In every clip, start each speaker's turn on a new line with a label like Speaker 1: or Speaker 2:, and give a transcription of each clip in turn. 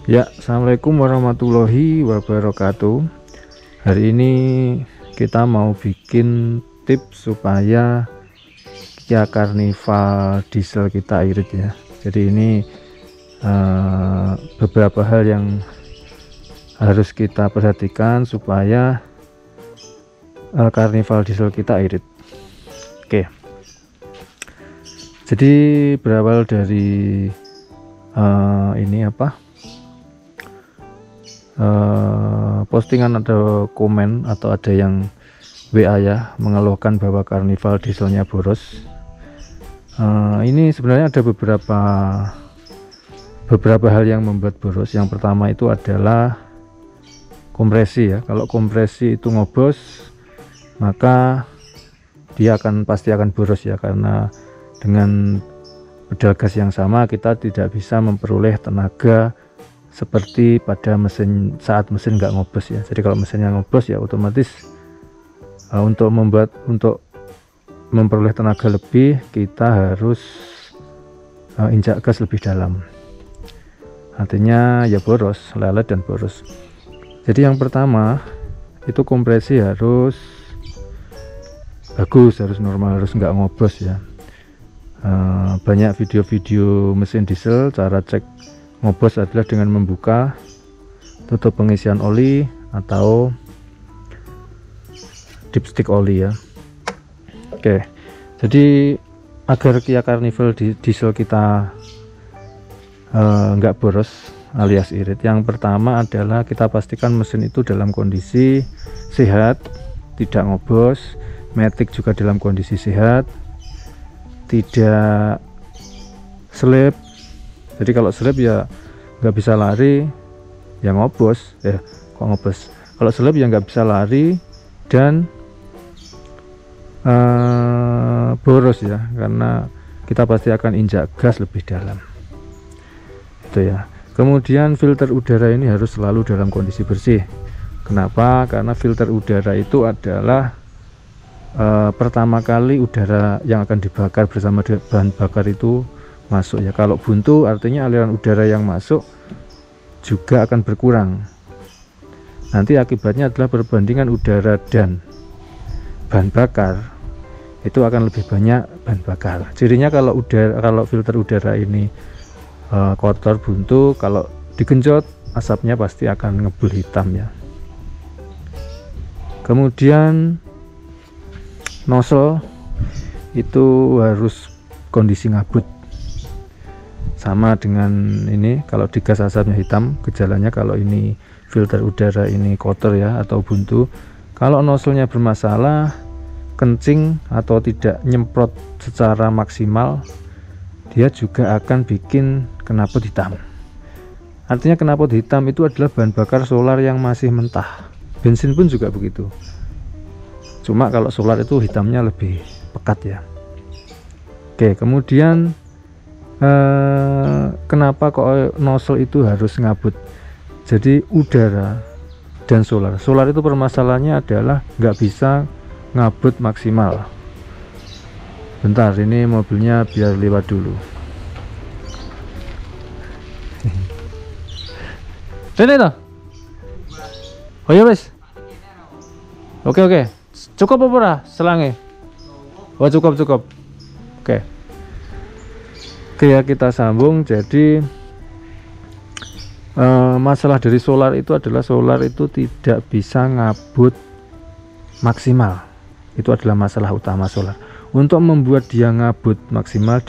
Speaker 1: Ya, assalamualaikum warahmatullahi wabarakatuh. Hari ini kita mau bikin tips supaya Kia Carnival diesel kita irit ya. Jadi ini beberapa hal yang harus kita perhatikan supaya Carnival diesel kita irit. Oke. Jadi berawal dari ini postingan atau komen atau ada yang WA ya mengeluhkan bahwa Carnival dieselnya boros. Ini sebenarnya ada beberapa hal yang membuat boros. Yang pertama itu adalah kompresi ya. Kalau kompresi itu ngobos, maka dia pasti akan boros ya, karena dengan pedal gas yang sama kita tidak bisa memperoleh tenaga seperti pada mesin saat mesin nggak ngobos ya. Jadi kalau mesinnya ngobos ya otomatis untuk memperoleh tenaga lebih kita harus injak gas lebih dalam, artinya ya boros, lelet dan boros. Jadi yang pertama itu kompresi harus bagus, harus normal, harus nggak ngobos ya. Banyak video-video mesin diesel cara cek ngobos adalah dengan membuka tutup pengisian oli atau dipstick oli ya. Oke, jadi agar Kia Carnival diesel kita nggak boros alias irit, yang pertama adalah kita pastikan mesin itu dalam kondisi sehat, tidak ngobos, matic juga dalam kondisi sehat, tidak slip. Jadi kalau slip ya nggak bisa lari ya ngobos ya, kok ngobos. Kalau slip ya nggak bisa lari dan boros ya, karena kita pasti akan injak gas lebih dalam itu ya. Kemudian filter udara ini harus selalu dalam kondisi bersih. Kenapa? Karena filter udara itu adalah pertama kali udara yang akan dibakar bersama bahan bakar itu masuk ya. Kalau buntu artinya aliran udara yang masuk juga akan berkurang. Nanti akibatnya adalah perbandingan udara dan bahan bakar itu akan lebih banyak bahan bakar. Cirinya kalau filter udara ini kotor, buntu, kalau digenjot asapnya pasti akan ngebul hitam ya. Kemudian nozzle itu harus kondisi ngabut, sama dengan ini. Kalau digas asapnya hitam, gejalanya kalau ini filter udara ini kotor ya atau buntu. Kalau nozzle-nya bermasalah, kencing atau tidak nyemprot secara maksimal, dia juga akan bikin knalpot hitam. Artinya knalpot hitam itu adalah bahan bakar solar yang masih mentah. Bensin pun juga begitu, cuma kalau solar itu hitamnya lebih pekat ya. Oke, kemudian kenapa kok nozzle itu harus ngabut? Jadi udara dan solar itu permasalahannya adalah nggak bisa ngabut maksimal. Bentar, ini mobilnya biar lewat dulu. Ini toh? Oh ya wes. Oke. Cukup apa ora selangnya? Oh cukup. Oke ya, kita sambung. Jadi masalah dari solar itu adalah solar itu tidak bisa ngabut maksimal. Itu adalah masalah utama solar. Untuk membuat dia ngabut maksimal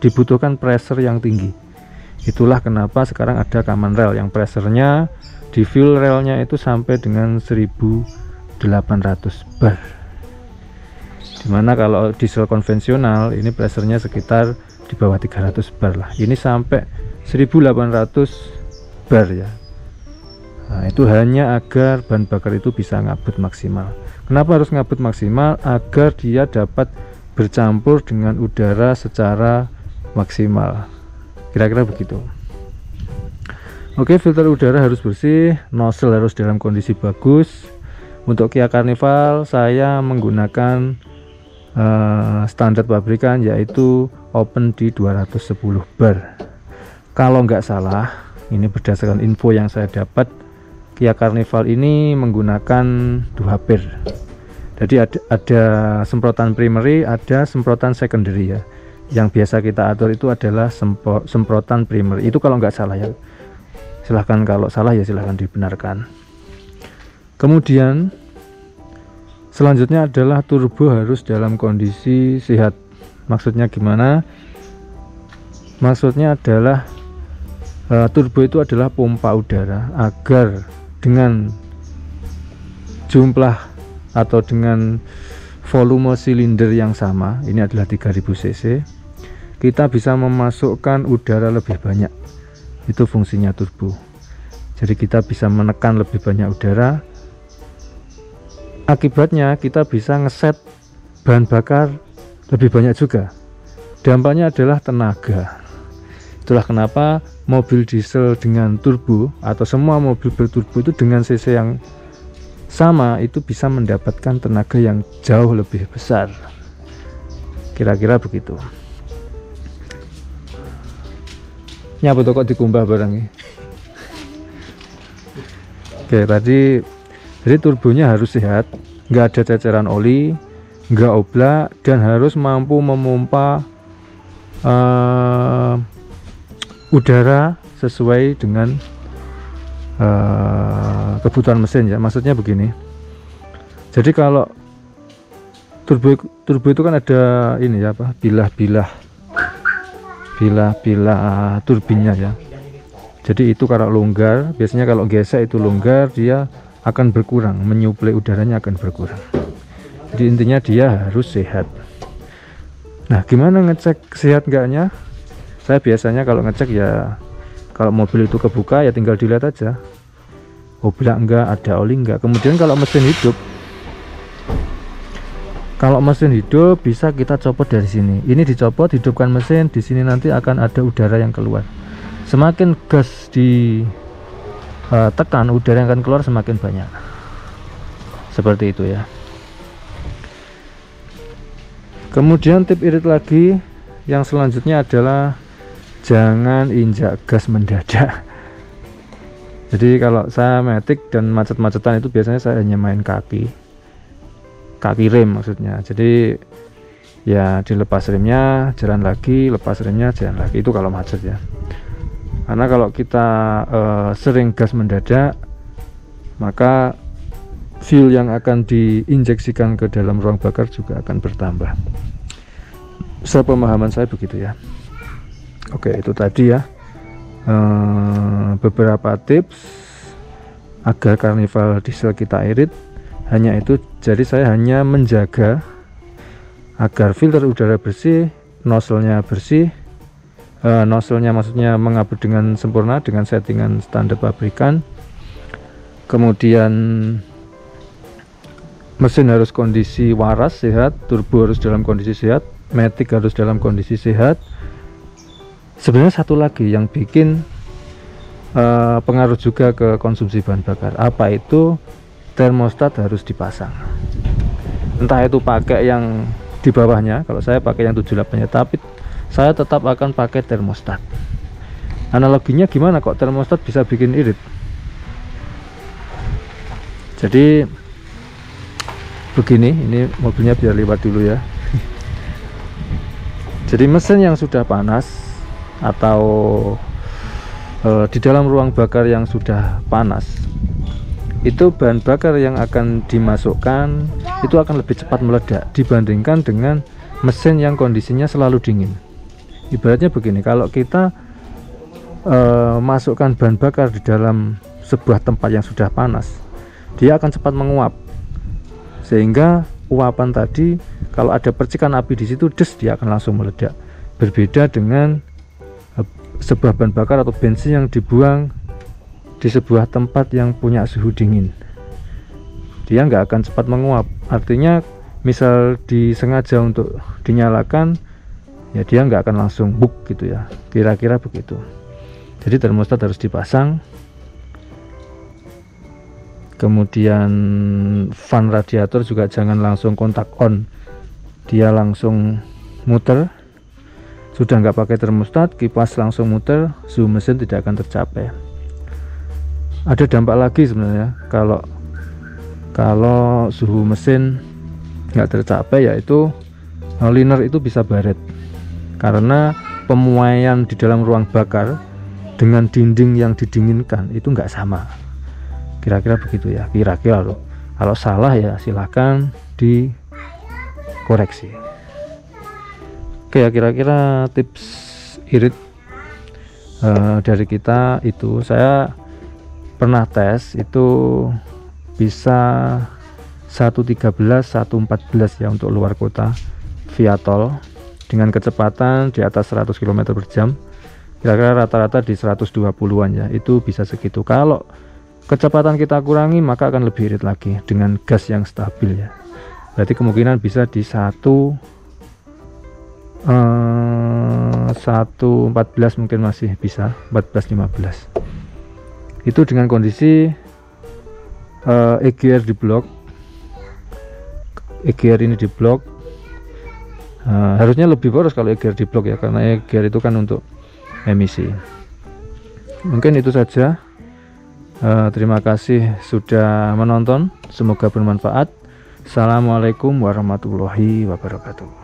Speaker 1: dibutuhkan pressure yang tinggi. Itulah kenapa sekarang ada common rail yang pressernya di fuel railnya itu sampai dengan 1800 bar, dimana kalau diesel konvensional ini pressernya sekitar di bawah 300 bar lah. Ini sampai 1800 bar ya. Nah, itu hanya agar bahan bakar itu bisa ngabut maksimal. Kenapa harus ngabut maksimal? Agar dia dapat bercampur dengan udara secara maksimal, kira-kira begitu. Oke, filter udara harus bersih, nozzle harus dalam kondisi bagus. Untuk Kia Carnival saya menggunakan standar pabrikan, yaitu open di 210 bar. Kalau nggak salah Ini berdasarkan info yang saya dapat, Kia Carnival ini menggunakan 2 per. Jadi ada semprotan primary, ada semprotan secondary ya. Yang biasa kita atur itu adalah semprotan primary. Itu kalau nggak salah ya. Silahkan kalau salah ya silahkan dibenarkan. Kemudian selanjutnya adalah turbo harus dalam kondisi sehat. Maksudnya gimana? Maksudnya adalah turbo itu adalah pompa udara agar dengan jumlah atau dengan volume silinder yang sama, ini adalah 3000 cc, kita bisa memasukkan udara lebih banyak. Itu fungsinya turbo. Jadi kita bisa menekan lebih banyak udara, akibatnya kita bisa ngeset bahan bakar lebih banyak juga. Dampaknya adalah tenaga. Itulah kenapa mobil diesel dengan turbo atau semua mobil berturbo itu dengan cc yang sama itu bisa mendapatkan tenaga yang jauh lebih besar. Kira-kira begitu. Nyapa tuh kok dikumbah barangnya. Oke, tadi jadi turbonya harus sehat, nggak ada ceceran oli, nggak oblak, dan harus mampu memompa udara sesuai dengan kebutuhan mesin ya. Maksudnya begini, jadi kalau turbo itu kan ada ini ya, apa, bilah-bilah turbinnya ya. Jadi itu kalau longgar, biasanya kalau gesek itu longgar, dia akan berkurang, menyuplai udaranya akan berkurang. Jadi intinya dia harus sehat. Nah, gimana ngecek sehat enggaknya? Saya biasanya kalau ngecek ya, kalau mobil itu kebuka ya tinggal dilihat aja, oblak enggak, ada oli enggak. Kemudian kalau mesin hidup bisa kita copot dari sini. Ini dicopot, hidupkan mesin, di sini nanti akan ada udara yang keluar. Semakin gas tekan, udara yang akan keluar semakin banyak. Seperti itu ya. Kemudian tip irit lagi yang selanjutnya adalah jangan injak gas mendadak. Jadi kalau saya matic dan macet-macetan itu biasanya saya hanya main kaki rem maksudnya. Jadi ya dilepas remnya, jalan lagi, lepas remnya, jalan lagi. Itu kalau macet ya. Karena kalau kita sering gas mendadak, maka fuel yang akan diinjeksikan ke dalam ruang bakar juga akan bertambah. Sepemahaman saya begitu ya. Oke, itu tadi ya beberapa tips agar Carnival diesel kita irit. Hanya itu, jadi saya hanya menjaga agar filter udara bersih, nozzle-nya bersih, nozzle-nya maksudnya mengabut dengan sempurna dengan settingan standar pabrikan. Kemudian mesin harus kondisi waras, sehat, turbo harus dalam kondisi sehat, matic harus dalam kondisi sehat. Sebenarnya satu lagi yang bikin pengaruh juga ke konsumsi bahan bakar, apa itu? Termostat harus dipasang. Entah itu pakai yang di bawahnya, kalau saya pakai yang 78-nya, tapi saya tetap akan pakai termostat. Analoginya gimana kok termostat bisa bikin irit? Jadi begini, ini mobilnya biar lewat dulu ya. Jadi mesin yang sudah panas atau di dalam ruang bakar yang sudah panas, itu bahan bakar yang akan dimasukkan itu akan lebih cepat meledak dibandingkan dengan mesin yang kondisinya selalu dingin. Ibaratnya begini, kalau kita masukkan bahan bakar di dalam sebuah tempat yang sudah panas, dia akan cepat menguap, sehingga uapan tadi kalau ada percikan api di situ, dia akan langsung meledak. Berbeda dengan sebuah bahan bakar atau bensin yang dibuang di sebuah tempat yang punya suhu dingin, dia nggak akan cepat menguap. Artinya misal disengaja untuk dinyalakan, ya dia nggak akan langsung buk gitu ya, kira-kira begitu. Jadi termostat harus dipasang. Kemudian fan radiator juga jangan langsung kontak on, dia langsung muter. Sudah nggak pakai termostat, kipas langsung muter, suhu mesin tidak akan tercapai. ada dampak lagi sebenarnya kalau suhu mesin nggak tercapai, yaitu liner itu bisa baret karena pemuaian di dalam ruang bakar dengan dinding yang didinginkan itu nggak sama. Kira-kira begitu ya, kira-kira loh. Kalau salah ya silahkan dikoreksi. Oke ya, kira-kira tips irit dari kita itu. Saya pernah tes itu bisa 113 114 ya untuk luar kota via tol dengan kecepatan di atas 100 km per jam. Kira-kira rata-rata di 120-an ya, itu bisa segitu. Kalau kecepatan kita kurangi maka akan lebih irit lagi dengan gas yang stabil ya. Berarti kemungkinan bisa di 114 mungkin masih bisa, 14-15. Itu dengan kondisi EGR di blok. EGR ini di blok harusnya lebih boros kalau EGR di blok ya, karena EGR itu kan untuk emisi. Mungkin itu saja. Terima kasih sudah menonton, semoga bermanfaat. Assalamualaikum warahmatullahi wabarakatuh.